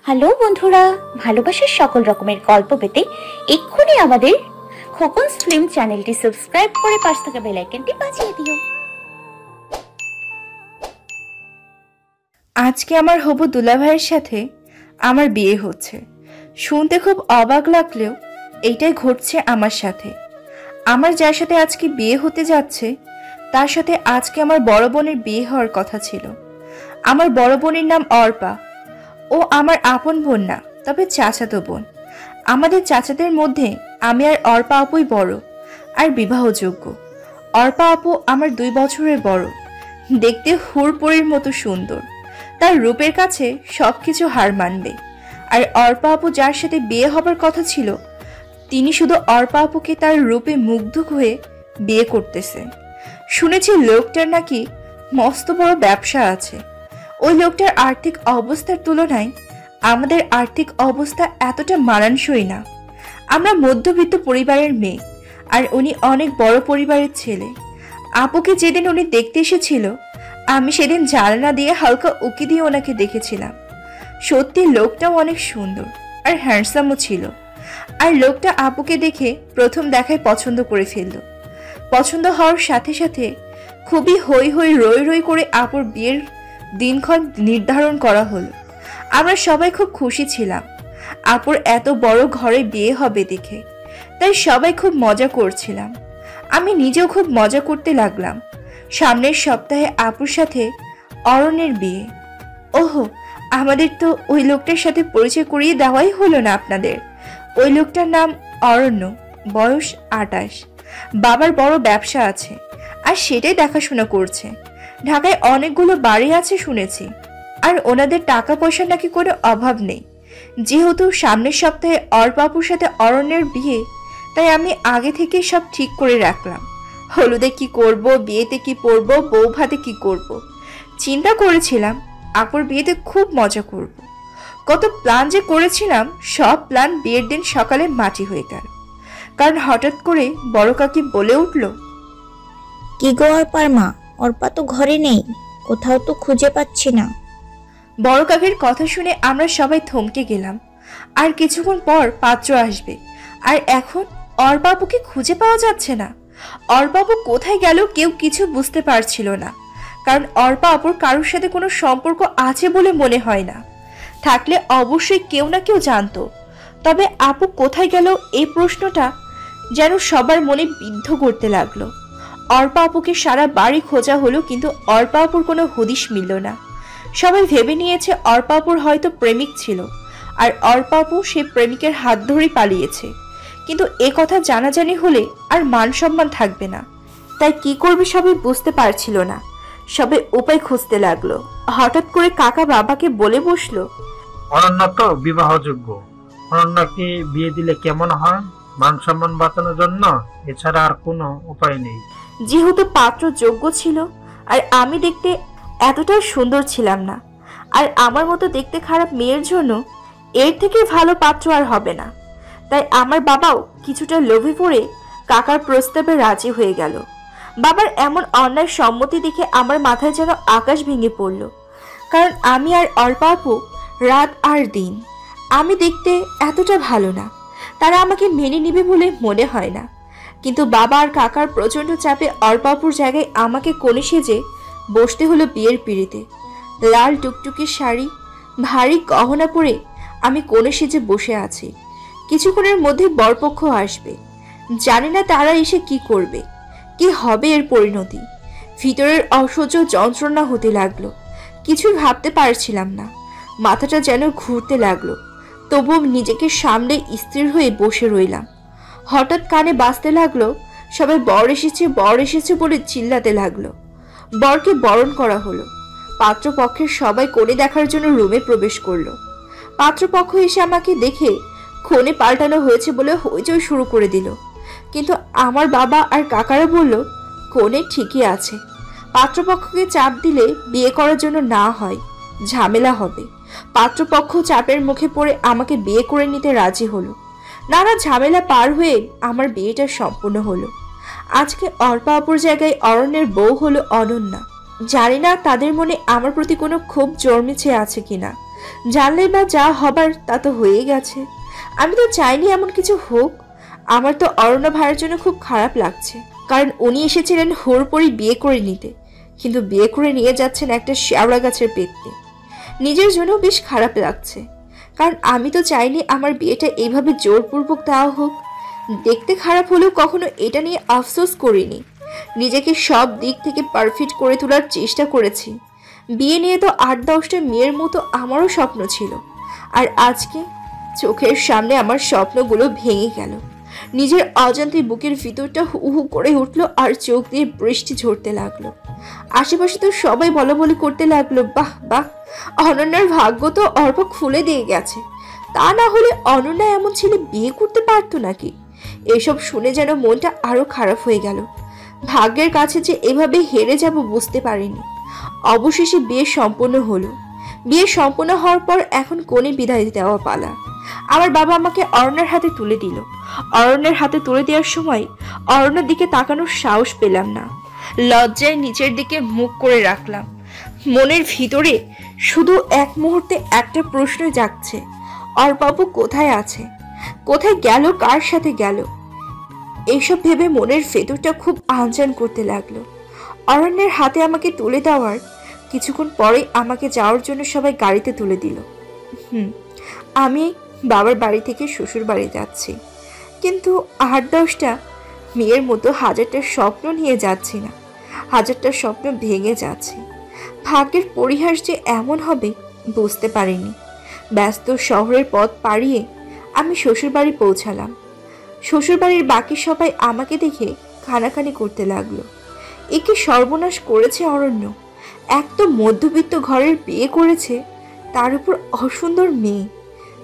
Hello বন্ধুরা, ভালোবাসার সকল রকমের গল্প পেতে এক্ষুনি আমাদের খোকনস ফিল্ম চ্যানেলটি সাবস্ক্রাইব করে পাশ থাকা বেল আইকনটি বাজিয়ে দিও। আজকে আমার হবু দুলাভাইয়ের সাথে আমার বিয়ে হচ্ছে। শুনতে খুব অবাক লাগলেও এইটাই ঘটছে আমার সাথে। আমার যার সাথে আজকে বিয়ে হতে যাচ্ছে তার সাথে আজকে আমার বড় বোনের বিয়ে হওয়ার কথা ছিল। আমার বড় বোনের নাম অর্পা। ও আমার আপন বোন না, তবে চাচাতো বোন। আমাদের চাচাদের মধ্যে আমি আর অর্পা আপুই বড় আর বিবাহযোগ্য। অর্পা আপু আমার 2 বছরের বড়, দেখতে হুড়পড়ির মতো সুন্দর। তার রূপের কাছে সবকিছু হার মানবে। আর অর্পা আপু যার সাথে বিয়ে হবার কথা ছিল তিনি শুধু অর্পা আপুকে তার রূপে মুগ্ধ হয়ে বিয়ে করতেছে। শুনেছি লোকটার নাকি মস্ত বড় ব্যবসা আছে। ওই লোকটার আর্থিক অবস্থার তুলনায় আমাদের আর্থিক অবস্থা এতটা মানানসই না। আমরা মধ্যবিত্ত পরিবারের মেয়ে আর উনি অনেক বড় পরিবারের ছেলে। আপুকে যেদিন উনি দেখতে এসেছিল আমি সেদিন জানালা দিয়ে হালকা উকি দিয়ে ওনাকে দেখেছিলাম। সত্যি লোকটাও অনেক সুন্দর আর হ্যান্ডসামও ছিল। আর লোকটা আপুকে দেখে প্রথম দেখায় পছন্দ করে ফেলল। পছন্দ হওয়ার সাথে সাথে খুবই হই হই রই রই করে আপুর বিয়ের দিনক্ষণ নির্ধারণ করা হলো। আমরা সবাই খুব খুশি ছিলাম আপুর এত বড় ঘরে বিয়ে হবে দেখে, তাই সবাই খুব মজা করছিলাম। আমি নিজেও খুব মজা করতে লাগলাম। সামনের সপ্তাহে আপুর সাথে অরণ্যের বিয়ে। ওহো, আমাদের তো ওই লোকটার সাথে পরিচয় করিয়ে দেওয়াই হলো না আপনাদের। ওই লোকটার নাম অরণ্য, বয়স 28। বাবার বড় ব্যবসা আছে আর সেটাই দেখাশোনা করছে। ঢাকায় অনেকগুলো বাড়ি আছে শুনেছি। আর ওনাদের টাকা পয়সা নাকি কোনো অভাব নেই। যেহেতু সামনের সপ্তাহে অর্পাপুর সাথে অরণ্যের বিয়ে, তাই আমি আগে থেকে সব ঠিক করে রাখলাম। হলুদে কি করব, বিয়েতে কি পরবো, বউ ভাতে কি করব। চিন্তা করেছিলাম আপুর বিয়েতে খুব মজা করব। কত প্ল্যান যে করেছিলাম, সব প্ল্যান বিয়ের দিন সকালে মাটি হয়ে গেল। কারণ হঠাৎ করে বড় কাকি বলে উঠল, কি গো অর্পার মা, অর্পা তো ঘরে নেই, কোথাও তো খুঁজে পাচ্ছি না। বড় কাকির কথা শুনে আমরা সবাই থমকে গেলাম। আর কিছুক্ষণ পর পাত্র আসবে, আর এখন অর্পাপুকে খুঁজে পাওয়া যাচ্ছে না। অর্পাপু কোথায় গেল কেউ কিছু বুঝতে পারছিল না। কারণ অর্পা আপুর কারোর সাথে কোনো সম্পর্ক আছে বলে মনে হয় না। থাকলে অবশ্যই কেউ না কেউ জানতো। তবে আপু কোথায় গেল এই প্রশ্নটা যেন সবার মনে বিদ্ধ করতে লাগলো। অর্পা আপুকে সারা বাড়ি খোঁজা হলো, কিন্তু অর্পা আপুর কোনো হদিশ মিলল না। সবাই ভেবে নিয়েছে অর্পা আপুর হয়তো প্রেমিক ছিল আর অর্পা আপু সে প্রেমিকের হাত ধরেই পালিয়েছে। কিন্তু এ কথা জানাজানি হলে আর মান সম্মান থাকবে না। তাই কি করবে সবাই বুঝতে পারছিল না। সবাই উপায় খুঁজতে লাগলো। হঠাৎ করে কাকা বাবাকে বলে বসলো, অরণ্য তো বিবাহযোগ্য, অরণ্যকে বিয়ে দিলে কেমন হয়? মান সম্মান বাঁচানোর জন্য, এছাড়া আর কোনো উপায় নেই। যেহেতু পাত্র যোগ্য ছিল আর আমি দেখতে এতটাও সুন্দর ছিলাম না, আর আমার মতো দেখতে খারাপ মেয়ের জন্য এর থেকে ভালো পাত্র আর হবে না। তাই আমার বাবাও কিছুটা লোভে পড়ে কাকার প্রস্তাবে রাজি হয়ে গেল। বাবার এমন অন্যায় সম্মতি দেখে আমার মাথায় যেন আকাশ ভেঙে পড়ল। কারণ আমি আর অর্পা আপু রাত আর দিন। আমি দেখতে এতটা ভালো না, তারা আমাকে মেনে নিবে বলে মনে হয় না। কিন্তু বাবা আর কাকার প্রচন্ড চাপে অর্পাপুর জায়গায় আমাকে কোণে সেজে বসতে হলো বিয়ের পিঁড়িতে। লাল টুকটুকি শাড়ি, ভারী গহনা পরে আমি কোণে সেজে বসে আছি। কিছুক্ষণের মধ্যে বরপক্ষ আসবে। জানি না তারা এসে কি করবে, কি হবে এর পরিণতি। ভিতরের অসহ্য যন্ত্রণা হতে লাগলো। কিছুই ভাবতে পারছিলাম না। মাথাটা যেন ঘুরতে লাগলো। তবুও নিজেকে সামলে স্থির হয়ে বসে রইলাম। হঠাৎ কানে বাজতে লাগলো, সবাই বর এসেছে বলে চিল্লাতে লাগলো। বরকে বরণ করা হলো। পাত্রপক্ষের সবাই কোণে দেখার জন্য রুমে প্রবেশ করলো। পাত্রপক্ষ এসে আমাকে দেখে কোণে পাল্টানো হয়েছে বলে হইচই শুরু করে দিল। কিন্তু আমার বাবা আর কাকারা বলল কোণে ঠিকই আছে। পাত্রপক্ষকে চাপ দিলে বিয়ে করার জন্য না হয়, ঝামেলা হবে। পাত্রপক্ষ চাপের মুখে পড়ে আমাকে বিয়ে করে নিতে রাজি হলো। নানা ঝামেলা পার হয়ে আমার বিয়েটা সম্পূর্ণ হলো। আজকে অর্পা আপুর জায়গায় অরণ্যের বউ হলো অনন্যা। জানি না তাদের মনে আমার প্রতি কোনো ক্ষোভ জন্মেছে আছে কিনা। জানলে বা যা হবার তা তো হয়ে গেছে। আমি তো চাইনি এমন কিছু হোক। আমার তো অরণ্য ভাইয়ের জন্য খুব খারাপ লাগছে, কারণ উনি এসেছিলেন হোরপরি বিয়ে করে নিতে, কিন্তু বিয়ে করে নিয়ে যাচ্ছেন একটা শেওড়া গাছের পেটে। নিজের জন্য বেশ খারাপ লাগছে, কারণ আমি তো চাইনি আমার বিয়েটা এইভাবে জোরপূর্বক দেওয়া হোক। দেখতে খারাপ হলেও কখনো এটা নিয়ে আফসোস করিনি। নিজেকে সব দিক থেকে পারফেক্ট করে তোলার চেষ্টা করেছি। বিয়ে নিয়ে তো 8-10টা মেয়ের মতো আমারও স্বপ্ন ছিল, আর আজকে চোখের সামনে আমার স্বপ্নগুলো ভেঙে গেল। নিজের অজান্তে বুকের ভিতরটা হু হু করে উঠলো আর চোখ দিয়ে বৃষ্টি ঝরতে লাগলো। আশেপাশে তো সবাই বলাবলি করতে লাগলো, বাহ বাহ, অনন্যার ভাগ্য তো অর্প খুলে দিয়ে গেছে। তা না হলে অনন্যা এমন ছেলে বিয়ে করতে পারতো নাকি? এসব শুনে যেন মনটা আরো খারাপ হয়ে গেল। ভাগ্যের কাছে যে এভাবে হেরে যাব বুঝতে পারিনি। অবশেষে বিয়ে সম্পন্ন হলো। বিয়ে সম্পন্ন হওয়ার পর এখন কোণে বিদায় দেওয়া পালা। আমার বাবা আমাকে অরণ্যের হাতে তুলে দিল। অরণ্যের হাতে তুলে দেওয়ার সময় অরণ্যের দিকে তাকানোর সাহস পেলাম না। লজ্জায় নিচের দিকে মুখ করে রাখলাম। মনের ভিতরে শুধু এক মুহূর্তে একটা প্রশ্ন জাগছে, অর্পাপু কোথায় আছে, কোথায় গেল, কার সাথে গেল? এইসব ভেবে মনের ভেতরটা খুব আনজান করতে লাগলো। অরণ্যের হাতে আমাকে তুলে দেওয়ার কিছুক্ষণ পরেই আমাকে যাওয়ার জন্য সবাই গাড়িতে তুলে দিল। আমি বাবার বাড়ি থেকে শ্বশুর বাড়ি যাচ্ছি, কিন্তু 8-10টা মেয়ের মতো 1000টা স্বপ্ন নিয়ে যাচ্ছি না, 1000টা স্বপ্ন ভেঙে যাচ্ছে। ভাগ্যের পরিহাস যে এমন হবে বুঝতে পারিনি। ব্যস্ত শহরের পথ পাড়িয়ে আমি শ্বশুরবাড়ি পৌঁছালাম। শ্বশুরবাড়ির বাকি সবাই আমাকে দেখে খানাখানি করতে লাগলো। একে সর্বনাশ করেছে অরণ্য। এক তো মধ্যবিত্ত ঘরের বিয়ে করেছে, তার উপর অসুন্দর মেয়ে।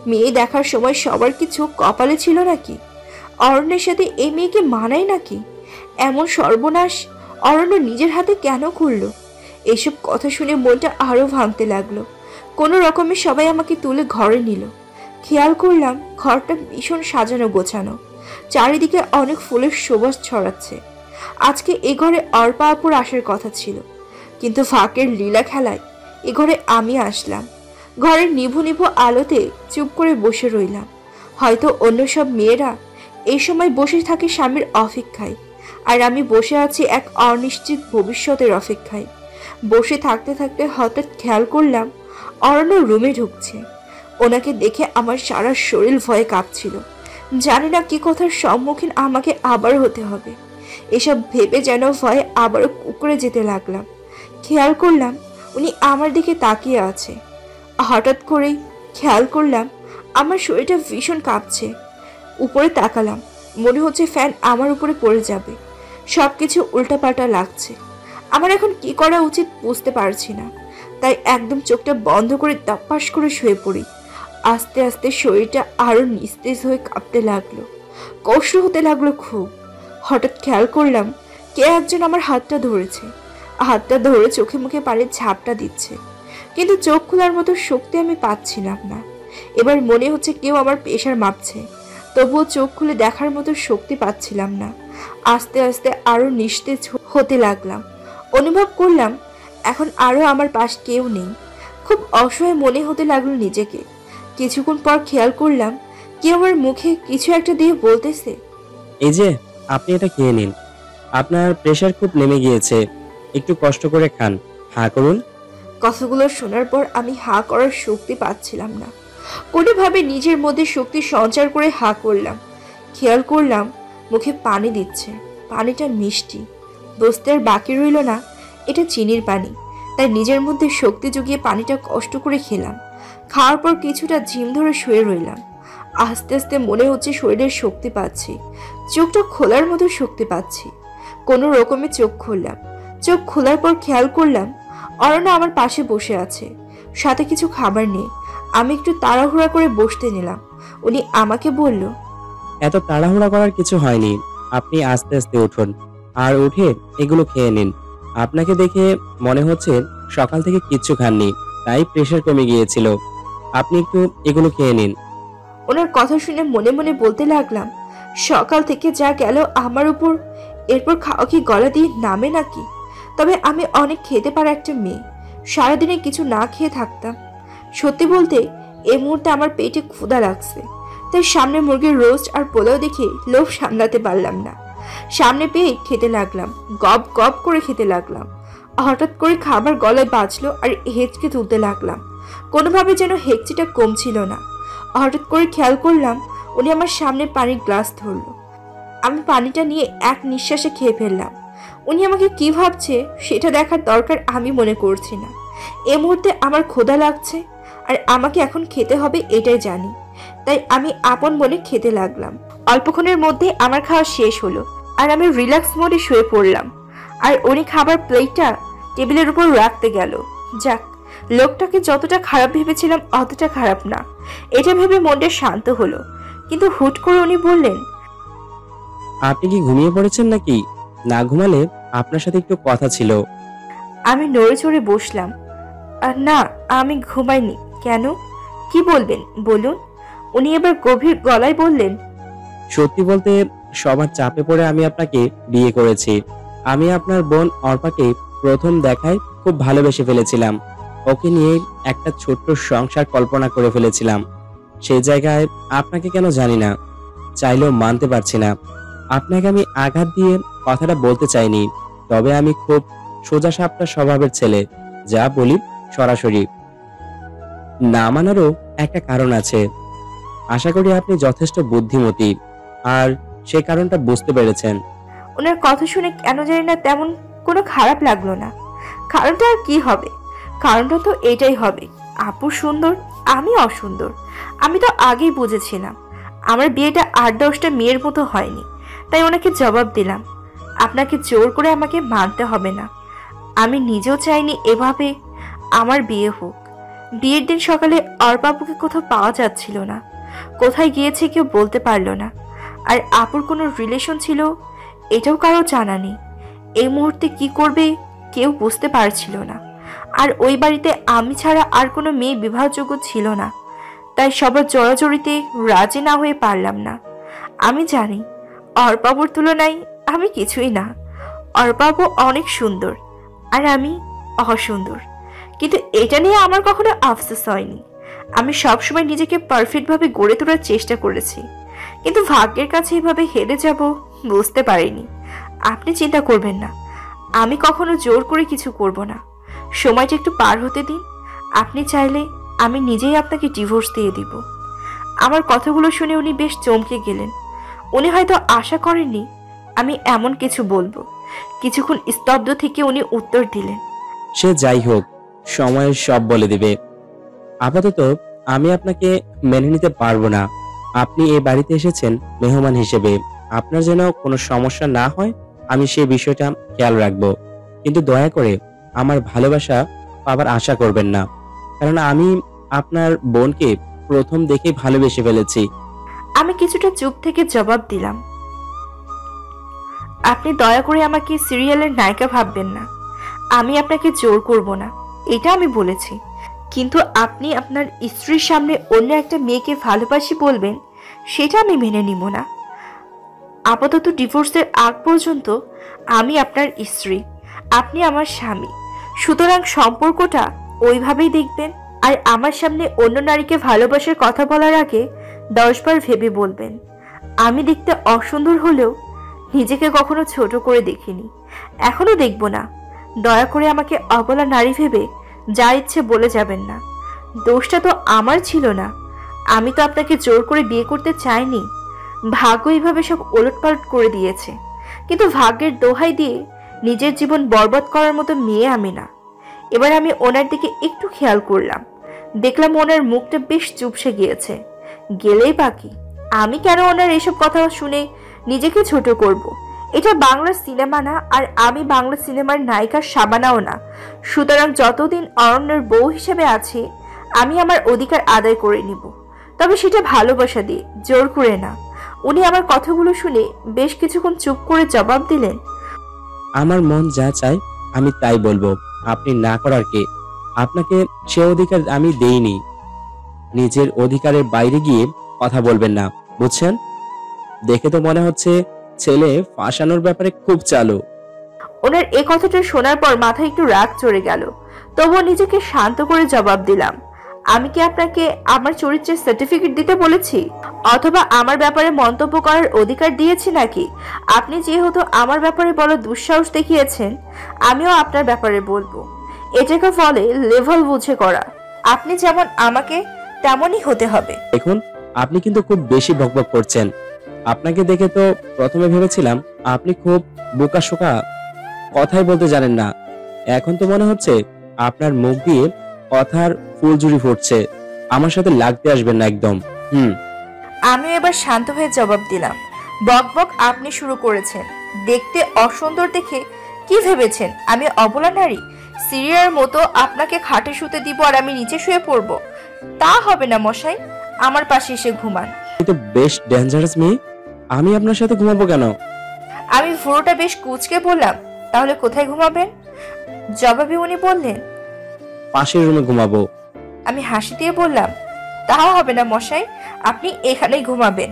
মেয়ে দেখার সময় সবার কিছু কপালে ছিল নাকি? অরণ্যের সাথে এই মেয়েকে মানায় নাকি? এমন সর্বনাশ অরণ্য নিজের হাতে কেন করলো? এইসব কথা শুনে মনটা আরো ভাঙতে লাগলো। কোনো রকমে সবাই আমাকে তুলে ঘরে নিল। খেয়াল করলাম ঘরটা ভীষণ সাজানো গোছানো, চারিদিকে অনেক ফুলের সুবাস ছড়াচ্ছে। আজকে এ ঘরে অর্পা আপুর আসার কথা ছিল, কিন্তু ফাঁকের লীলা খেলায় এ ঘরে আমি আসলাম। ঘরের নিভু নিভু আলোতে চুপ করে বসে রইলাম। হয়তো অন্য সব মেয়েরা এই সময় বসে থাকে স্বামীর অপেক্ষায়, আর আমি বসে আছি এক অনিশ্চিত ভবিষ্যতের অপেক্ষায়। বসে থাকতে থাকতে হঠাৎ খেয়াল করলাম অরণ্য রুমে ঢুকছে। ওনাকে দেখে আমার সারা শরীর ভয়ে কাঁপছিল। জানি না কি কথার সম্মুখীন আমাকে আবার হতে হবে। এসব ভেবে যেন ভয়ে আবারও কুঁকড়ে যেতে লাগলাম। খেয়াল করলাম উনি আমার দিকে তাকিয়ে আছে। হঠাৎ করেই খেয়াল করলাম আমার শরীরটা ভীষণ কাঁপছে। উপরে তাকালাম, মনে হচ্ছে ফ্যান আমার উপরে পড়ে যাবে। সবকিছু উল্টাপাল্টা লাগছে। আমার এখন কি করা উচিত বুঝতে পারছি না, তাই একদম চোখটা বন্ধ করে দপ্পাস করে শুয়ে পড়ি। আস্তে আস্তে শরীরটা আরো নিস্তেজ হয়ে কাঁপতে লাগলো, কষ্ট হতে লাগলো খুব। হঠাৎ খেয়াল করলাম কে একজন আমার হাতটা ধরেছে। হাতটা ধরে চোখে মুখে পানির ঝাপটা দিচ্ছে, কিন্তু চোখ খোলার মতো শক্তি আমি পাচ্ছিলাম না। এবার মনে হচ্ছে কেউ আমার প্রেশার মাপছে, তবুও চোখ খুলে দেখার মতো শক্তি পাচ্ছিলাম না। আস্তে আস্তে আরো নিস্তেজ হতে লাগলাম। অনুভব করলাম এখন আরো আমার পাশ কেউ নেই। খুব অসহায় মনে হতে লাগলো নিজেকে। কিছুক্ষণ পর খেয়াল করলাম কেউ আমার মুখে কিছু একটা দিয়ে বলতেছে, এই যে আপনি এটা খেয়ে নিন, আপনার প্রেশার খুব নেমে গিয়েছে, একটু কষ্ট করে খান, হা করুন। কথাগুলো শোনার পর আমি হা করার শক্তি পাচ্ছিলাম না। কোনোভাবে নিজের মধ্যে শক্তি সঞ্চার করে হা করলাম। খেয়াল করলাম মুখে পানি দিচ্ছে, পানিটা মিষ্টি। বুঝতে আর বাকি রইল না এটা চিনির পানি, তাই নিজের মধ্যে শক্তি জুগিয়ে পানিটা কষ্ট করে খেলাম। খাওয়ার পর কিছুটা ঝিম ধরে শুয়ে রইলাম। আস্তে আস্তে মনে হচ্ছে শরীরের শক্তি পাচ্ছি, চোখটা খোলার মতো শক্তি পাচ্ছি। কোনো রকমে চোখ খুললাম। চোখ খোলার পর খেয়াল করলাম অরণ্য আমার পাশে বসে আছে, সাথে কিছু খাবার নেই। আমি একটু তাড়াহুড়া করে বসতে নিলাম। উনি আমাকে বলল, এত তাড়াহুড়া করার কিছু হয়নি, আপনি আস্তে আস্তে উঠুন, আর উঠে এগুলো খেয়ে নিন। আপনাকে দেখে মনে হচ্ছে সকাল থেকে কিচ্ছু খাননি, তাই প্রেশার কমে গিয়েছিল। আপনি একটু এগুলো খেয়ে নিন। ওনার কথা শুনে মনে মনে বলতে লাগলাম, সকাল থেকে যা গেল আমার উপর, এরপর খাওয়া কি গলা দিয়ে নামে নাকি? তবে আমি অনেক খেতে পারা একটা মেয়ে, সারাদিনে কিছু না খেয়ে থাকতাম। সত্যি বলতে এই মুহূর্তে আমার পেটে ক্ষুধা লাগছে, তাই সামনে মুরগির রোস্ট আর পোলাও দেখে লোভ সামলাতে পারলাম না। সামনে পেয়ে খেতে লাগলাম, গপ গপ করে খেতে লাগলাম। হঠাৎ করে খাবার গলায় বাজলো আর হেঁচকে তুলতে লাগলাম। কোনোভাবে যেন হেঁচকিটা কমছিল না। হঠাৎ করে খেয়াল করলাম উনি আমার সামনে পানির গ্লাস ধরলো। আমি পানিটা নিয়ে এক নিঃশ্বাসে খেয়ে ফেললাম। উনি আমাকে কি ভাবছে সেটা দেখার দরকার আমি মনে করছি না। এ মুহূর্তে আমার ক্ষুধা লাগছে আর আমাকে এখন খেতে হবে এটাই জানি, তাই আমি আপন মনে খেতে লাগলাম। অল্পক্ষণের মধ্যে আমার খাওয়া শেষ হলো আর আমি রিল্যাক্স মোডে শুয়ে পড়লাম। আর উনি খাবার প্লেটটা টেবিলের উপর রাখতে গেল। যাক, লোকটাকে যতটা খারাপ ভেবেছিলাম অতটা খারাপ না, এটা ভেবে মনটা শান্ত হলো। কিন্তু হুট করে উনি বললেন, আপনি কি ঘুমিয়ে পড়েছেন নাকি? না ঘুমালে আপনার সাথে একটু কথা ছিল। আমি নড়ে চড়ে বসলাম। না, আমি ঘুমাইনি। কেন, কি বলবেন বলুন? উনি এবার গভীর গলায় বললেন, সত্যি বলতে সবার চাপে পড়ে আমি আপনাকে বিয়ে করেছি। আমি আপনার বোন অর্পাকে প্রথম দেখায় খুব ভালোবেসে ফেলেছিলাম। ওকে নিয়ে একটা ছোট্ট সংসার কল্পনা করে ফেলেছিলাম। সেই জায়গায় আপনাকে কেন জানি না, চাইলেও মানতে পারছি না। আপনাকে আমি আঘাত দিয়ে কথাটা বলতে চাইনি, তবে আমি খুব সোজা সাপটা স্বভাবের ছেলে, যা বলি সরাসরি। না মানারও একটা কারণ আছে। আশা করি আপনি যথেষ্ট বুদ্ধিমতী আর সে কারণটা বুঝতে পেরেছেন। ওনার কথা শুনে কেন জানি না তেমন কোনো খারাপ লাগলো না। কারণটা আর কি হবে, কারণটা তো এটাই হবে, আপু সুন্দর, আমি অসুন্দর। আমি তো আগেই বুঝেছিলাম। আমার বিয়েটা 8-10টা মেয়ের মতো হয়নি, তাই ওনাকে জবাব দিলাম, আপনাকে জোর করে আমাকে মানতে হবে না। আমি নিজেও চাইনি এভাবে আমার বিয়ে হোক। বিয়ের দিন সকালে অর্পাপুকে কোথাও পাওয়া যাচ্ছিল না, কোথায় গিয়েছে কেউ বলতে পারলো না। আর আপুর কোনো রিলেশন ছিল এটাও কারো জানা নেই। এই মুহূর্তে কি করবে কেউ বুঝতে পারছিল না। আর ওই বাড়িতে আমি ছাড়া আর কোনো মেয়ে বিবাহযোগ্য ছিল না, তাই সবার জড়াজড়িতে রাজি না হয়ে পারলাম না। আমি জানি অর্পাবুর তুলনায় আমি কিছুই না। অর্পাবু অনেক সুন্দর আর আমি অসুন্দর, কিন্তু এটা নিয়ে আমার কখনো আফসোস হয়নি। আমি সবসময় নিজেকে পারফেক্টভাবে গড়ে তোলার চেষ্টা করেছি, কিন্তু ভাগ্যের কাছে এভাবে হেরে যাব বুঝতে পারিনি। আপনি চিন্তা করবেন না, আমি কখনো জোর করে কিছু করব না। সময়টা একটু পার হতে দিন। আপনি চাইলে আমি নিজেই আপনাকে ডিভোর্স দিয়ে দিব। আমার কথাগুলো শুনে উনি বেশ চমকে গেলেন। উনি হয়তো আশা করেননি আমি এমন কিছু বলবো। কিছুক্ষণ স্তব্ধ থেকে উনি উত্তর দিলেন, সে যাই হোক, সময়ের সব বলে দিবে। আপাতত আমি আপনাকে মেনে নিতে পারবো না। আপনি এই বাড়িতে এসেছেন মেহমান হিসেবে, আপনার যেন কোনো সমস্যা না হয় আমি সেই বিষয়টা খেয়াল রাখবো। কিন্তু দয়া করে আমার ভালোবাসা পাবার আশা করবেন না, কারণ আমি আপনার বোনকে প্রথম দেখেই ভালোবেসে ফেলেছি। আমি কিছুটা চুপ থেকে জবাব দিলাম, আপনি দয়া করে আমাকে সিরিয়ালের নায়িকা ভাববেন না। আমি আপনাকে জোর করব না, এটা আমি বলেছি। কিন্তু আপনি আপনার স্ত্রীর সামনে অন্য একটা মেয়েকে ভালোবাসি বলবেন, সেটা আমি মেনে নিব না। আপাতত ডিভোর্সের আগ পর্যন্ত আমি আপনার স্ত্রী, আপনি আমার স্বামী। সুতরাং সম্পর্কটা ওইভাবেই দেখবেন। আর আমার সামনে অন্য নারীকে ভালোবাসার কথা বলার আগে 10 বার ভেবে বলবেন। আমি দেখতে অসুন্দর হলেও নিজেকে কখনো ছোট করে দেখিনি, এখনো দেখব না। দয়া করে আমাকে অবলা নারী ভেবে যা ইচ্ছে বলে যাবেন না। দোষটা তো আমার ছিল না, আমি তো আপনাকে জোর করে বিয়ে করতে চাইনি। ভাগ্য এইভাবে সব ওলটপালট করে দিয়েছে, কিন্তু ভাগ্যের দোহাই দিয়ে নিজের জীবন বরবাদ করার মতো মেয়ে আমি না। এবার আমি ওনার দিকে একটু খেয়াল করলাম, দেখলাম ওনার মুখটা বেশ চুপসে গিয়েছে। গেলেই বাকি, আমি কেন ওনার এসব কথা শুনে নিজেকে ছোট করব? এটা বাংলা সিনেমা না, আর আমি বাংলা সিনেমার নায়িকা শাবানাও না। সুতরাং যতদিন অরণ্যের বউ হিসেবে আছি আমি আমার অধিকার আদায় করে নিব, তবে সেটা ভালোবাসা দিয়ে, জোর করে না। উনি আমার কথাগুলো শুনে বেশ কিছুক্ষণ চুপ করে জবাব দিলেন, আমার মন যা চায় আমি তাই বলবো, আপনি না করার কে? আপনাকে সে অধিকার আমি দেইনি। নিজের অধিকারের বাইরে গিয়ে কথা বলবেন না, বুঝছেন? দেখে তো মনে হচ্ছে ছেলে ফাঁসানোর ব্যাপারে খুব চালু। ওনার এই কথাটা শোনার পর মাথায় একটু রাগ চড়ে গেল, তবুও নিজেকে শান্ত করে জবাব দিলাম, আমি কি আপনাকে আমার চরিত্রের সার্টিফিকেট দিতে বলেছি, অথবা আমার ব্যাপারে মন্তব্য করার অধিকার দিয়েছি নাকি? আপনি যেহেতু আমার ব্যাপারে বলার দুঃসাহস দেখিয়েছেন, আমিও আপনার ব্যাপারে বলবো। এটাকে বলে লেভেল বুঝে করা। আপনি যেমন আমাকে তেমনই হতে হবে। দেখুন, আপনি কিন্তু খুব বেশি বকবক করছেন। আপনাকে দেখে তো প্রথমে ভেবেছিলাম আপনি খুব বোকাশোকা, কথাই বলতে জানেন না। এখন তো মনে হচ্ছে আপনার মুখ দিয়ে কথার ফুলঝুরি ফুটছে। আমার সাথে লাগতে আসবেন না একদম। আমি এবার শান্ত হয়ে জবাব দিলাম, বকবক আপনি শুরু করেছেন। দেখতে অসুন্দর দেখে কি ভেবেছেন আমি অবলা নারী? সিরিয়ার মতো আপনাকে খাটে শুতে দিব আর আমি নিচে শুয়ে পড়ব? তা হবে না মশাই, আমার পাশে এসে ঘুমান। কিন্তু বেশ ডেঞ্জারাস মেয়ে, আমি আপনার সাথে ঘুমাবো কেন? আমি ভুরুটা বেশ কুঁচকে বললাম, তাহলে কোথায় ঘুমাবেন? জবাবে উনি বললেন, পাশের রুমে ঘুমাবো। আমি হাসি দিয়ে বললাম, তাও হবে না মশাই, আপনি এখানেই ঘুমাবেন।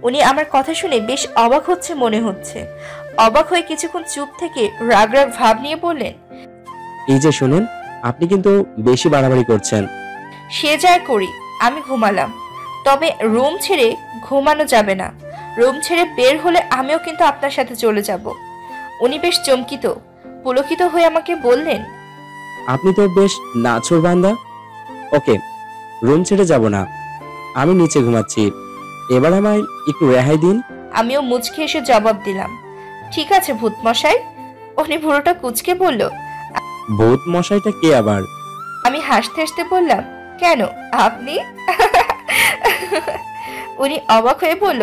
উনি আমার কথা শুনে বেশ অবাক হচ্ছে মনে হচ্ছে। অবাক হয়ে কিছুক্ষণ চুপ থেকে রাগ রাগ ভাব নিয়ে বললেন, এই যে শুনেন, আপনি কিন্তু বেশি বাড়াবাড়ি করছেন। সে যায় করি, আমি ঘুমালাম। তবে রুম ছেড়ে ঘুমানো যাবে না। রুম ছেড়ে বের হলে আমিও কিন্তু আপনার সাথে চলে যাব। উনি বেশ চমকিত, পুলকিত হয়ে আমাকে বললেন, আপনি তো বেশ নাছোড় বান্দা। ওকে, রুম ছেড়ে যাব না, আমি নিচে ঘুমাচ্ছি। এবার আমায় একটু রেহাই দিন। আমিও মুচকে এসে জবাব দিলাম, ঠিক আছে ভূত মশাই। উনি ভুরুটা কুচকে বলল, ভূত মশাইটা কে আবার? আমি হাসতে হাসতে বললাম, কেন আপনি? উনি অবাক হয়ে বলল,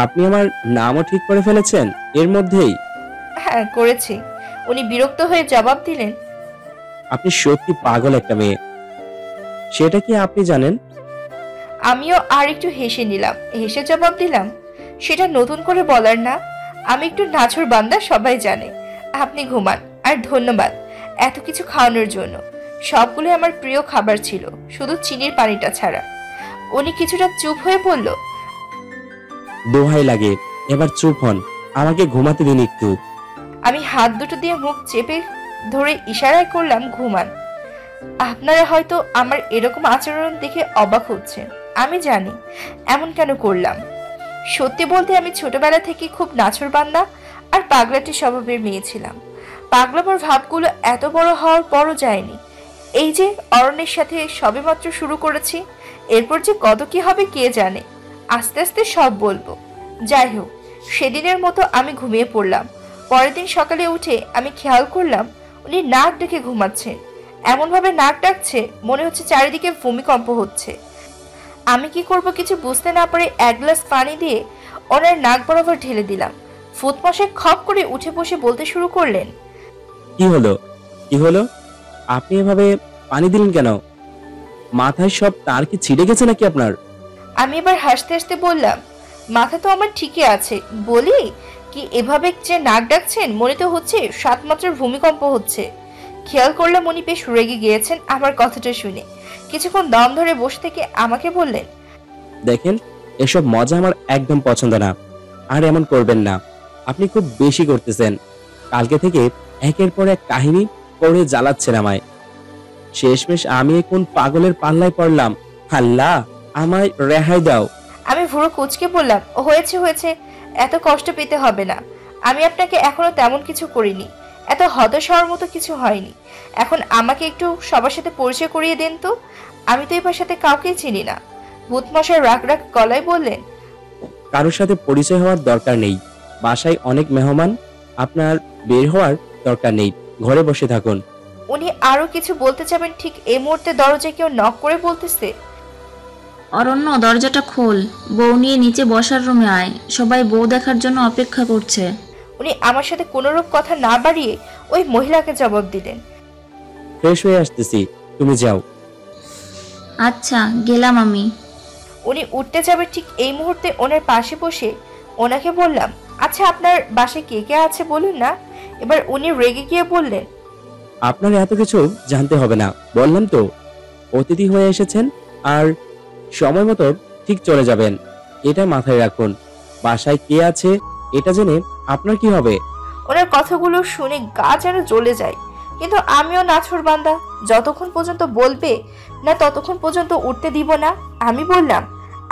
আপনি আমার নামও ঠিক করে ফেলেছেন এর মধ্যেই? হ্যাঁ করেছি। উনি বিরক্ত হয়ে জবাব দিলেন, আপনি সত্যি পাগল একটা মেয়ে, সেটা কি আপনি জানেন? আমিও আর একটু হেসে নিলাম। হেসে জবাব দিলাম, সেটা নতুন করে বলার না, আমি একটু নাছোড় বান্দা, সবাই জানে। আপনি ঘুমান। আর ধন্যবাদ এত কিছু খাওয়ানোর জন্য। সবগুলো আমার প্রিয় খাবার ছিল, শুধু চিনির পানিটা ছাড়া। উনি কিছুটা চুপ হয়ে বলল, দোহাই লাগে, এবার চুপ হন, আমাকে ঘুমাতে দিন একটু। আমি হাত দুটো দিয়ে মুখ চেপে ধরে ইশারায় করলাম ঘুমান। আপনারা হয়তো আমার এরকম আচরণ দেখে অবাক হচ্ছেন, আমি জানি এমন কেন করলাম। সত্যি বলতে আমি ছোটবেলা থেকে খুব নাছোড়বান্দা আর পাগলাটি স্বভাবের মেয়ে ছিলাম। পাগলামোর ভাবগুলো এত বড় হওয়ার পরও যায়নি। এই যে অরণ্যের সাথে সবেমাত্র শুরু করেছি, এরপর যে কত কি হবে কে জানে। আস্তে আস্তে সব বলবো। যাই হোক, সেদিনের মতো আমি ঘুমিয়ে পড়লাম। পরের দিন সকালে উঠে আমি খেয়াল করলাম উনি নাক ডেকে ঘুমাচ্ছেন। এমনভাবে নাক ডাকছে মনে হচ্ছে চারিদিকে ভূমিকম্প হচ্ছে। আমি কি করব কিছু বুঝতে না পারে এক গ্লাস পানি দিয়ে ওনার নাক বরাবর ঢেলে দিলাম। ফুটমশাই খপ করে উঠে বসে বলতে শুরু করলেন, কি হলো, কি হলো? আপনি এভাবে পানি দিলেন কেন? মাথায় সব তার কি ছিঁড়ে গেছে নাকি আপনার? আমি এবার হাসতে হাসতে বললাম, মাথা তো আমার ঠিকই আছে। বলি কি, এভাবে যে নাক ডাকছেন মনে তো হচ্ছে 7 মাত্রার ভূমিকম্প হচ্ছে। খেয়াল করলাম উনি বেশ রেগে গিয়েছেন আমার কথাটা শুনে। কিছুক্ষণ দম ধরে বসে থেকে আমাকে বললেন, দেখেন, এসব মজা আমার একদম পছন্দ না, আর এমন করবেন না। আপনি খুব বেশি করতেছেন। কালকে থেকে একের পর এক কাহিনী করে জ্বালাচ্ছেন আমায়। শেষমেশ আমি কোন পাগলের পাল্লায় পড়লাম? আল্লাহ, আমায় রেহাই দাও। আমি ভুরু কুচকে বললাম, হয়েছে হয়েছে, এত কষ্ট পেতে হবে না। আমি আপনাকে এখনো তেমন কিছু করিনি, এত হতাশ হওয়ার মতো কিছু হয়নি। এখন আমাকে একটু সবার সাথে পরিচয় করিয়ে দেন তো, আমি তো এবার সাথে কাউকেই চিনি না। ভূতমশাই রাগ রাগ গলায় বললেন, কারোর সাথে পরিচয় হওয়ার দরকার নেই। বাসায় অনেক মেহমান, আপনার বের হওয়ার দরকার নেই, ঘরে বসে থাকুন। উনি আরো কিছু বলতে যাবেন, ঠিক এই মুহূর্তে দরজায় কেউ নক করে বলতেছে, অরণ্য, দরজাটা খোল, বউ নিয়ে নিচে বসার রুমে আয়, সবাই বউ দেখার জন্য অপেক্ষা করছে। উনি আমার সাথে কোনোরূপ কথা না বাড়িয়ে ওই মহিলাকে জবাব দিলেন, ফ্রেশ হয়ে আসতেছি, তুমি যাও। আচ্ছা, গেলাম আমি। উনি উঠতে যাবে, ঠিক এই মুহূর্তে ওনার পাশে বসে ওনাকে বললাম, আচ্ছা আপনার বাসায় কে কে আছে বলুন না। এবার উনি রেগে গিয়ে বললেন, আপনার এত কিছু জানতে হবে না, বললাম তো অতিথি হয়ে এসেছেন, আর সময় মতো ঠিক চলে যাবেন, এটা মাথায় রাখুন। বাসায় কে আছে এটা জেনে আপনার কি হবে? ওনার কথাগুলো শুনে গা যেন জ্বলে যায়। কিন্তু আমিও নাছোড়বান্দা, যতক্ষণ পর্যন্ত বলবে না ততক্ষণ পর্যন্ত উঠতে দিব না। আমি বললাম,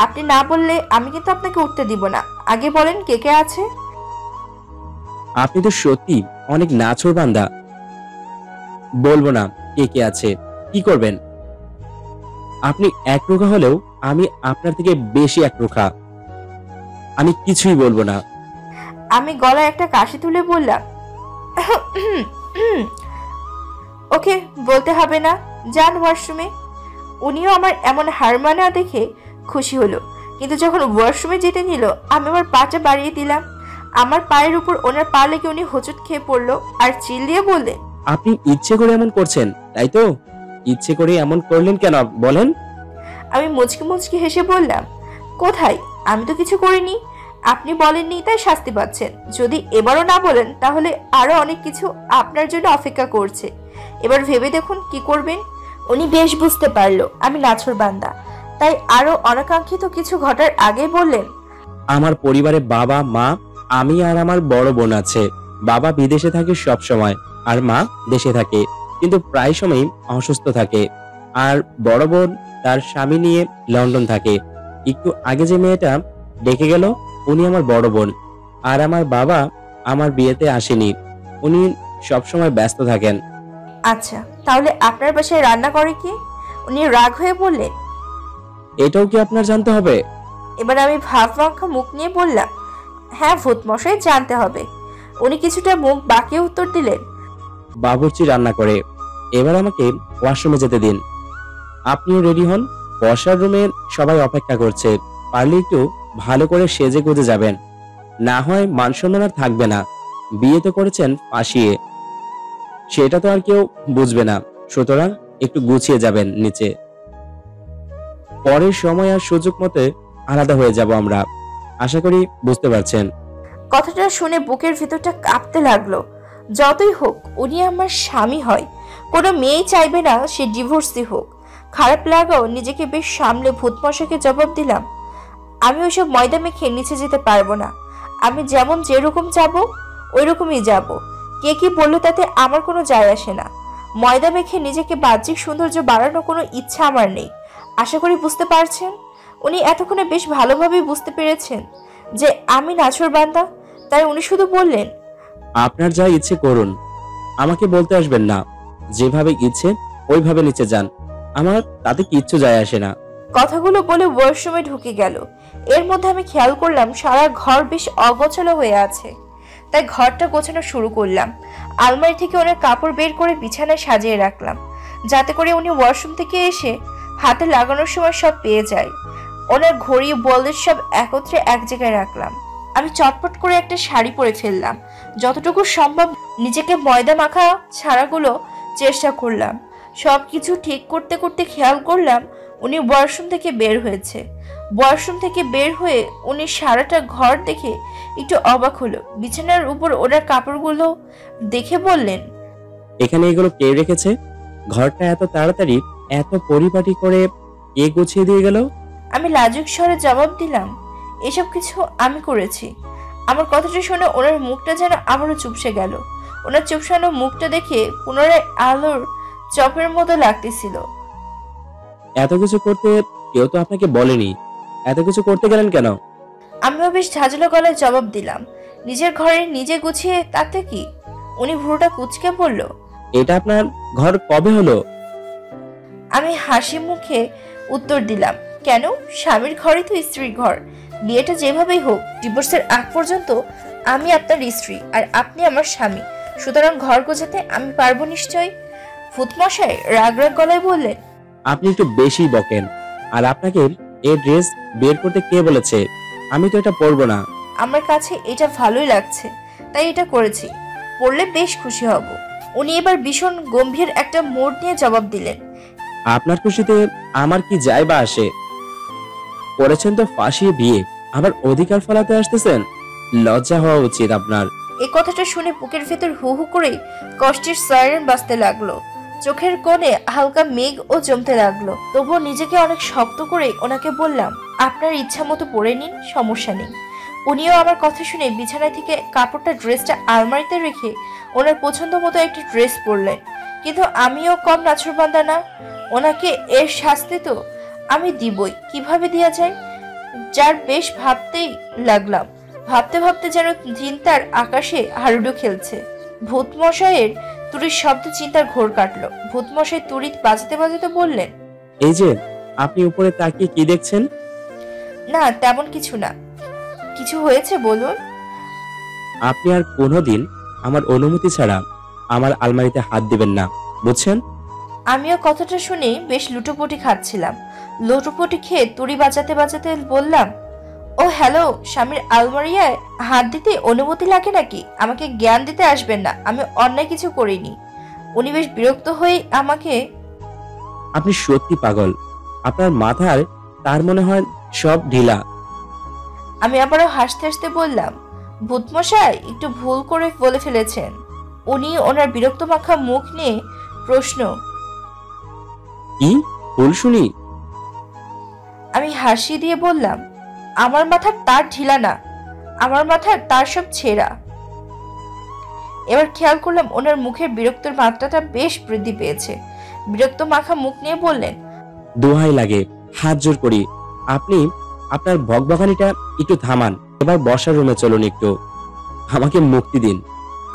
আপনি না বললে আমি কিন্তু আপনাকে উঠতে দিব না। আগে বলেন কে কে আছে। আপনি তো সত্যি অনেক নাছোড়বান্দা। বলবো না কে কে আছে, কি করবেন? আপনি একরোখা হলেও আমি আপনার থেকে বেশি একরোখা। আমি কিছুই বলবো না। আমি গলায় একটা কাশি তুলে বললাম, ওকে বলতে হবে না, যান ওয়াশরুমে। উনিও আমার এমন হার মানা দেখে খুশি হলো, কিন্তু যখন ওয়াশরুমে যেতে নিল আমি আমার পাটা বাড়িয়ে দিলাম। আমার পায়ের উপর ওনার পা লেগে উনি হোঁচট খেয়ে পড়লো আর চিল্লিয়ে বললেন, আপনি ইচ্ছে করে এমন করছেন তাই তো? ইচ্ছে করে এমন করলেন কেন বলেন? আমি মুচকি মুচকি হেসে বললাম, কোথায়, আমি তো কিছু করিনি। আপনি বলেননি তাই শাস্তি পাচ্ছেন। যদি এবারও না বলেন তাহলে আরো অনেক কিছু আপনার জন্য অপেক্ষা করছে। এবার ভেবে দেখুন কি করবেন। উনি বেশ বুঝতে পারলো আমি নাছোড়বান্দা, তাই আরো অনাকাঙ্ক্ষিত কিছু ঘটার আগে বললেন, আমার পরিবারে বাবা, মা, আমি আর আমার বড় বোন আছে। বাবা বিদেশে থাকে সব সময়, আর মা দেশে থাকে, কিন্তু প্রায় সময়ই অসুস্থ থাকে। আর বড় বোন তার স্বামী নিয়ে লন্ডন থাকে। একটু আগে যে মেয়েটা ডেকে গেল উনি আমার বড় বোন। আর আমার বাবা আমার বিয়েতে আসেনি, উনি সব সময় ব্যস্ত থাকেন। আচ্ছা, তাহলে আপনার বাসায় রান্না করে কি? উনি রাগ হয়ে বললেন, এটাও কি আপনার জানতে হবে? এবার আমি ভাব ভাঙা মুখ নিয়ে বললাম, হ্যাঁ ভূত মশাই জানতে হবে। উনি কিছুটা মুখ বাঁকিয়ে উত্তর দিলেন, বাবুর্চি রান্না করে। এবার আমাকে ওয়াশরুমে যেতে দিন। আপনিও রেডি হন, বসার রুমে সবাই অপেক্ষা করছে। পারলে একটু ভালো করে সেজে গুজে যাবেন, না হয় মান সম্মান আর থাকবে না। বিয়ে তো করেছেন ফাঁসিয়ে, সেটা তো আর কেউ বুঝবে না। সুতরাং একটু গুছিয়ে যাবেন নিচে। পরের সময় আর সুযোগ মতে আলাদা হয়ে যাব আমরা। আশা করি বুঝতে পারছেন। কথাটা শুনে বুকের ভিতরটা কাঁপতে লাগলো। যতই হোক উনি আমার স্বামী হয়, কোনো মেয়েই চাইবে না সে ডিভোর্সি হোক। খারাপ লাগাও নিজেকে বেশ সামলে ভূতমশাকে জবাব দিলাম, আমি ওইসব ময়দা মেখে নিচে যেতে পারবো না। আমি যেমন যেরকম যাব ওই রকমই যাব। কে কি বললো তাতে আমার কোনো যায় আসে না। ময়দা মেখে নিজেকে বাহ্যিক সৌন্দর্য বাড়ানোর কোনো ইচ্ছা আমার নেই। আশা করি বুঝতে পারছেন। উনি এতক্ষণে বেশ ভালোভাবেই বুঝতে পেরেছেন যে আমি নাছোড়বান্দা, তাই উনি শুধু বললেন, আপনার যা ইচ্ছে করুন, আমাকে বলতে আসবেন না। যেভাবে ইচ্ছে ওইভাবে নিচে যান, আমার তাতে কিচ্ছু যায় আসে না। কথাগুলো বলে ওয়াশরুমে ঢুকে গেল। এর মধ্যে আমি খেয়াল করলাম সারা ঘর বেশ অগোছালো হয়ে আছে, তাই ঘরটা গোছানো শুরু করলাম। আলমারি থেকে ওনার কাপড় বের করে বিছানায় সাজিয়ে রাখলাম, যাতে করে উনি ওয়াশরুম থেকে এসে হাতে লাগানোর সময় সব পেয়ে যায়। ওনার ঘড়ি বলের সব একত্রে এক জায়গায় রাখলাম। আমি চটপট করে একটা শাড়ি পরে ফেললাম। যতটুকু সম্ভব নিজেকে ময়দা মাখা ছাড়াগুলো চেষ্টা করলাম। সবকিছু ঠিক করতে করতে খেয়াল করলাম উনি ওয়াশরুম থেকে বের হয়েছে। ওয়াশরুম থেকে বের হয়ে উনি সারাটা ঘর দেখে একটু অবাক হলো। বিছানার উপর ওনার কাপড়গুলো দেখে বললেন, এখানে এগুলো কে রেখেছে? ঘরটা এত তাড়াতাড়ি এত পরিপাটি করে কে গুছিয়ে দিয়ে গেল? আমি লাজুক স্বরে জবাব দিলাম, এসব কিছু আমি করেছি। আমার কথাটা শুনে ওনার মুখটা যেন আবারও চুপসে গেল। ওনার চুপসানো মুখটা দেখে পুনরায় আলোর চপের মতো লাগতেছিল। এত কিছু করতে কেউ তো আপনাকে বলেনি, এত কিছু করতে গেলেন কেন? আমিও বেশ ঝাঁঝালো গলায় জবাব দিলাম, নিজের ঘরে নিজে গুছিয়ে তাতে কি? উনি ভুরুটা কুঁচকে বলল, এটা আপনার ঘর কবে হলো? আমি হাসি মুখে উত্তর দিলাম, কেন, স্বামীর ঘরই তো স্ত্রীর ঘর। বিয়েটা যেভাবেই হোক ডিভোর্সের আগ পর্যন্ত আমি আপনার স্ত্রী আর আপনি আমার স্বামী, সুতরাং ঘর গোছাতে আমি পারবো নিশ্চয়। ভূতমশাই রাগ রাগ গলায় বললেন, আপনি একটু বেশি বকেন। আর আপনাকে এই ড্রেস বের করতে কে বলেছে? আমি তো এটা পরবো না। আমার কাছে এটা ভালোই লাগছে তাই এটা করেছি, পড়লে বেশ খুশি হব। উনি এবার ভীষণ গম্ভীর একটা মোড় নিয়ে জবাব দিলেন, আপনার খুশিতে আমার কি যায় বা আসে? করেছেন তো ফাঁসিয়ে বিয়ে, আবার অধিকার ফলাতে আসতেছেন। লজ্জা হওয়া উচিত আপনার। এই কথাটা শুনে বুকের ভেতর হু হু করে কষ্টের সাইরেন বাজতে লাগলো। চোখের কোণে হালকা মেঘ ও জমতে লাগলো। তবুও নিজেকে অনেক শক্ত করে ওনাকে বললাম, আপনার ইচ্ছা মতো পরে নিন, সমস্যা নেই। উনিও আমার কথা শুনে বিছানা থেকে কাপড়টা ড্রেসটা আলমারিতে রেখে ওনার পছন্দ মতো একটি ড্রেস পরলেন। কিন্তু আমিও কম নাছরবান্দা না। ওনাকে এর শাস্তি তো আমি দিবই। কিভাবে দেয়া যায়? যার বেশ ভাবতেই লাগলাম। ভাবতে ভাবতে যেন চিন্তার আকাশে হাডুডু খেলছে। ভূতমশাইয়ের তুড়ির শব্দে চিন্তার ঘোর কাটলো। ভূতমশাই তুড়ি বাজাতে বাজাতে বললেন, এই যে আপনি উপরে তাকিয়ে কি দেখছেন? না তেমন কিছু না। কিছু হয়েছে বলুন। আপনি আর কোনোদিন আমার অনুমতি ছাড়া আমার আলমারিতে হাত দিবেন না, বুঝছেন? আমিও কথাটা শুনে বেশ লুটোপুটি খাচ্ছিলাম। লুটোপুটি খেয়ে তুড়ি বাজাতে বাজাতে বললাম, ও হ্যালো, স্বামীর আলমারিয়ায় হাত দিতে অনুমতি লাগে নাকি? আমাকে জ্ঞান দিতে আসবেন না, আমি অন্যায় কিছু করিনি। উনি বেশ বিরক্ত হয়ে আমাকে, আপনি সত্যি পাগল, আপনার মাথার তার মনে হয় সব ঢিলা। আমি আবারও হাসতে হাসতে বললাম, ভূতমশাই একটু ভুল করে বলে ফেলেছেন। উনি ওনার বিরক্ত মাখা মুখ নিয়ে প্রশ্ন, কি ভুল শুনি? আমি হাসি দিয়ে বললাম, আমার মাথার তার ঢিলা না, আমার মাথার তার সব ছেঁড়া। এবার খেয়াল করলাম ওনার মুখের বিরক্তর মাত্রাটা বেশ বৃদ্ধি পেয়েছে। বিরক্ত মাখা মুখ নিয়ে বললেন, দোহাই লাগে, হাত জোর করি, আপনি আপনার বকবকানিটা একটু থামান। এবার বসার রুমে চলুন, একটু আমাকে মুক্তি দিন।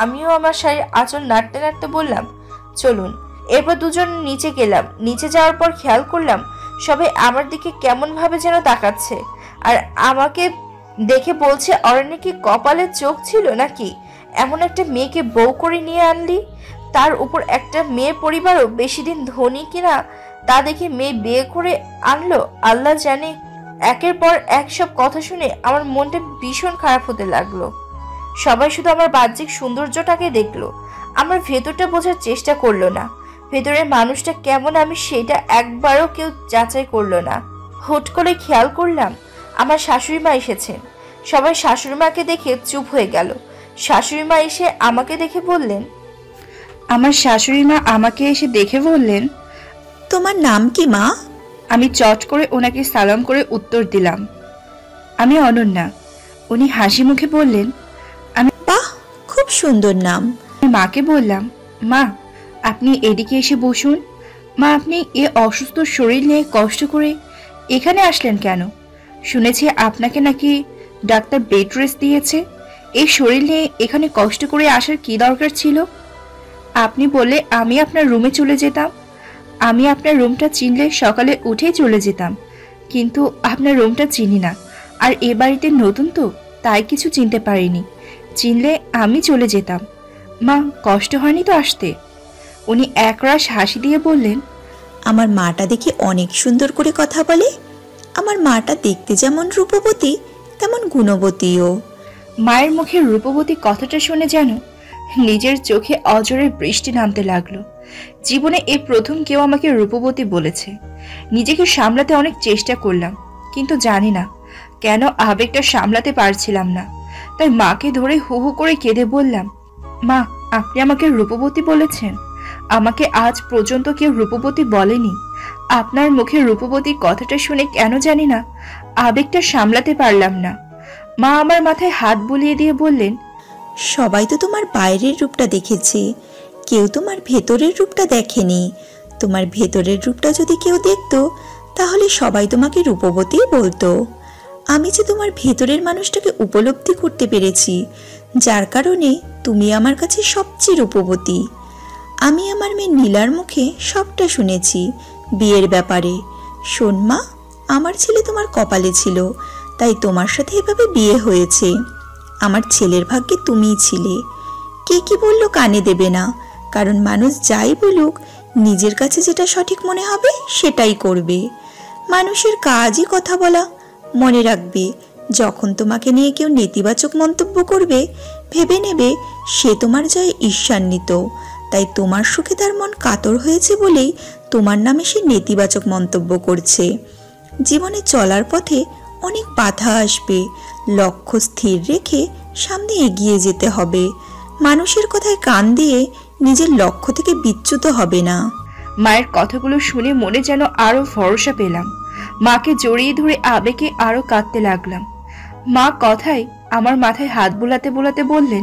আমিও আমার শাড়ির আঁচল নাড়তে নাড়তে বললাম, চলুন। এরপর দুজন নিচে গেলাম। নিচে যাওয়ার পর খেয়াল করলাম সবাই আমার দিকে কেমন ভাবে যেন তাকাচ্ছে, আর আমাকে দেখে বলছে, অরণ্যে কি কপালে চোখ ছিল নাকি? এমন একটা মেয়েকে বউ করে নিয়ে আনলি, তার উপর একটা মেয়ের পরিবারও বেশি দিন ধনী কিনা তা দেখে মেয়ে বিয়ে করে আনলো। আল্লাহ জানে। একের পর এক সব কথা শুনে আমার মনটা ভীষণ খারাপ হতে লাগলো। সবাই শুধু আমার বাহ্যিক সৌন্দর্যটাকে দেখলো, আমার ভেতরটা বোঝার চেষ্টা করলো না। ভেতরের মানুষটা কেমন আমি সেটা একবারও কেউ যাচাই করলো না। হুট করে খেয়াল করলাম আমার শাশুড়ি মা এসেছেন। সবাই শাশুড়ি মাকে দেখে চুপ হয়ে গেল। শাশুড়ি মা এসে আমাকে দেখে বললেন, আমার শাশুড়ি মা আমাকে এসে দেখে বললেন, তোমার নাম কি মা? আমি চট করে ওনাকে সালাম করে উত্তর দিলাম, আমি অনন্যা। উনি হাসি মুখে বললেন, বাহ, খুব সুন্দর নাম। আমি মাকে বললাম, মা আপনি এদিকে এসে বসুন। মা আপনি এ অসুস্থ শরীর নিয়ে কষ্ট করে এখানে আসলেন কেন? শুনেছি আপনাকে নাকি ডাক্তার বেড রেস্ট দিয়েছে। এই শরীর নিয়ে এখানে কষ্ট করে আসার কি দরকার ছিল? আপনি বললে আমি আপনার রুমে চলে যেতাম। আমি আপনার রুমটা চিনলে সকালে উঠেই চলে যেতাম, কিন্তু আপনার রুমটা চিনি না। আর এ বাড়িতে নতুন তো, তাই কিছু চিনতে পারিনি। চিনলে আমি চলে যেতাম। মা কষ্ট হয়নি তো আসতে? উনি একরাশ হাসি দিয়ে বললেন, আমার মাটা দেখি অনেক সুন্দর করে কথা বলে। আমার মাটা দেখতে যেমন রূপবতী তেমন গুণবতীও। মায়ের মুখে রূপবতী কথাটা শুনে যেন নিজের চোখে অজরের বৃষ্টি নামতে লাগলো। জীবনে এই প্রথম কেউ আমাকে রূপবতী বলেছে। নিজেকে সামলাতে অনেক চেষ্টা করলাম, কিন্তু জানি না কেন আবেগটা সামলাতে পারছিলাম না। তাই মাকে ধরে হু হু করে কেঁদে বললাম, মা আপনি আমাকে রূপবতী বলেছেন? আমাকে আজ পর্যন্ত কেউ রূপবতী বলেনি। আপনার মুখে রূপবতী কথাটা শুনে কেন জানি না আবেগটা সামলাতে পারলাম না। মা আমার মাথায় হাত বুলিয়ে দিয়ে বললেন, সবাই তো তোমার বাইরের রূপটা দেখেছে, কেউ তোমার ভেতরের রূপটা দেখেনি। তোমার ভেতরের রূপটা যদি কেউ দেখতো তাহলে সবাই তোমাকে রূপবতী বলতো। আমি যে তোমার ভেতরের মানুষটাকে উপলব্ধি করতে পেরেছি, যার কারণে তুমি আমার কাছে সবচেয়ে রূপবতী। আমি আমার মেয়ে নীলার মুখে সবটা শুনেছি বিয়ের ব্যাপারে। শোন মা, আমার ছেলে তোমার কপালে ছিল, তাই তোমার সাথে এভাবে বিয়ে হয়েছে। আমার ছেলের ভাগ্যে তুমিই ছিলে। কে কি বললো কানে দেবে না, কারণ মানুষ যাই বলুক নিজের কাছে যেটা সঠিক মনে হবে সেটাই করবে। মানুষের কাজই কথা বলা। মনে রাখবে, যখন তোমাকে নিয়ে কেউ নেতিবাচক মন্তব্য করবে ভেবে নেবে সে তোমার জয়ে ঈর্ষান্বিত। তাই তোমার সুখে তার মন কাতর হয়েছে বলেই তোমার নামে সে নেতিবাচক মন্তব্য করছে। জীবনে চলার পথে অনেক বাধা আসবে, লক্ষ্য স্থির রেখে সামনে এগিয়ে যেতে হবে। মানুষের কথায় কান দিয়ে নিজের লক্ষ্য থেকে বিচ্যুত হবে না। মায়ের কথাগুলো শুনে মনে যেন আরো ভরসা পেলাম। মাকে জড়িয়ে ধরে আবেগে আরো কাঁদতে লাগলাম। মা কথায় আমার মাথায় হাত বুলাতে বুলাতে বললেন,